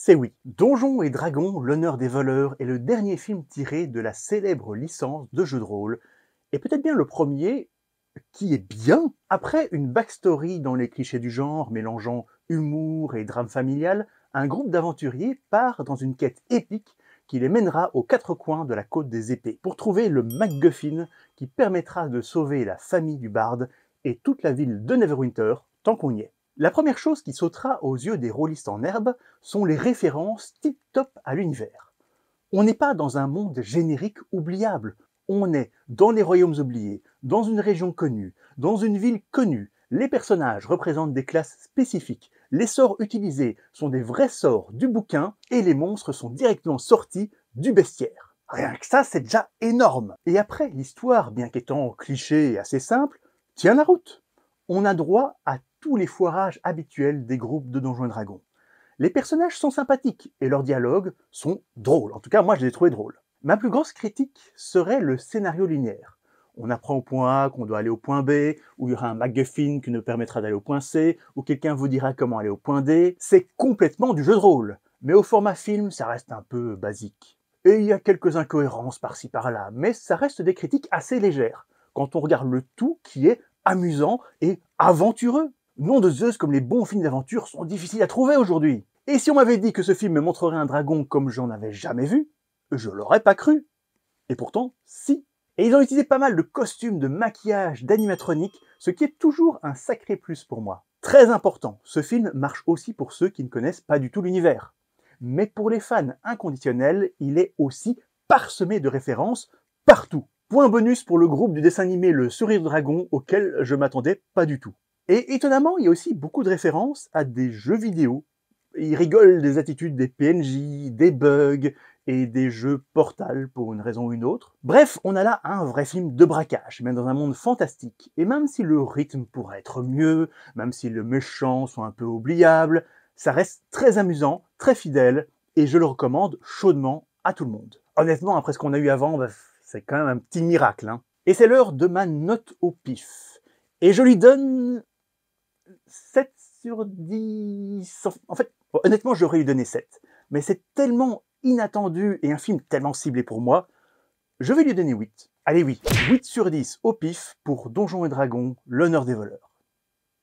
C'est oui, Donjons et Dragons, l'honneur des voleurs est le dernier film tiré de la célèbre licence de jeux de rôle, et peut-être bien le premier qui est bien. Après une backstory dans les clichés du genre, mélangeant humour et drame familial, un groupe d'aventuriers part dans une quête épique qui les mènera aux quatre coins de la Côte des Épées, pour trouver le MacGuffin qui permettra de sauver la famille du barde et toute la ville de Neverwinter, tant qu'on y est. La première chose qui sautera aux yeux des rôlistes en herbe sont les références tip-top à l'univers. On n'est pas dans un monde générique oubliable, on est dans les royaumes oubliés, dans une région connue, dans une ville connue. Les personnages représentent des classes spécifiques, les sorts utilisés sont des vrais sorts du bouquin et les monstres sont directement sortis du bestiaire. Rien que ça, c'est déjà énorme. Et après, l'histoire, bien qu'étant cliché et assez simple, tient la route. On a droit à tous les foirages habituels des groupes de Donjons et Dragons. Les personnages sont sympathiques et leurs dialogues sont drôles. En tout cas, moi, je les ai trouvés drôles. Ma plus grosse critique serait le scénario linéaire. On apprend au point A qu'on doit aller au point B, ou il y aura un MacGuffin qui nous permettra d'aller au point C, ou quelqu'un vous dira comment aller au point D. C'est complètement du jeu de rôle. Mais au format film, ça reste un peu basique. Et il y a quelques incohérences par-ci par-là, mais ça reste des critiques assez légères, quand on regarde le tout qui est amusant et aventureux. Nom de Zeus, comme les bons films d'aventure sont difficiles à trouver aujourd'hui. Et si on m'avait dit que ce film me montrerait un dragon comme j'en avais jamais vu, je l'aurais pas cru. Et pourtant, si. Et ils ont utilisé pas mal de costumes, de maquillage, d'animatronique, ce qui est toujours un sacré plus pour moi. Très important, ce film marche aussi pour ceux qui ne connaissent pas du tout l'univers. Mais pour les fans inconditionnels, il est aussi parsemé de références partout. Point bonus pour le groupe du dessin animé Le Sourire Dragon, auquel je m'attendais pas du tout. Et étonnamment, il y a aussi beaucoup de références à des jeux vidéo. Ils rigolent des attitudes des PNJ, des bugs et des jeux Portal pour une raison ou une autre. Bref, on a là un vrai film de braquage, mais dans un monde fantastique. Et même si le rythme pourrait être mieux, même si les méchants sont un peu oubliables, ça reste très amusant, très fidèle, et je le recommande chaudement à tout le monde. Honnêtement, après ce qu'on a eu avant, c'est quand même un petit miracle. Hein. Et c'est l'heure de ma note au pif. Et je lui donne 7 sur 10. En fait, honnêtement, j'aurais lui donné 7. Mais c'est tellement inattendu et un film tellement ciblé pour moi, je vais lui donner 8. Allez oui, 8 sur 10 au pif pour Donjons et Dragons, l'honneur des voleurs.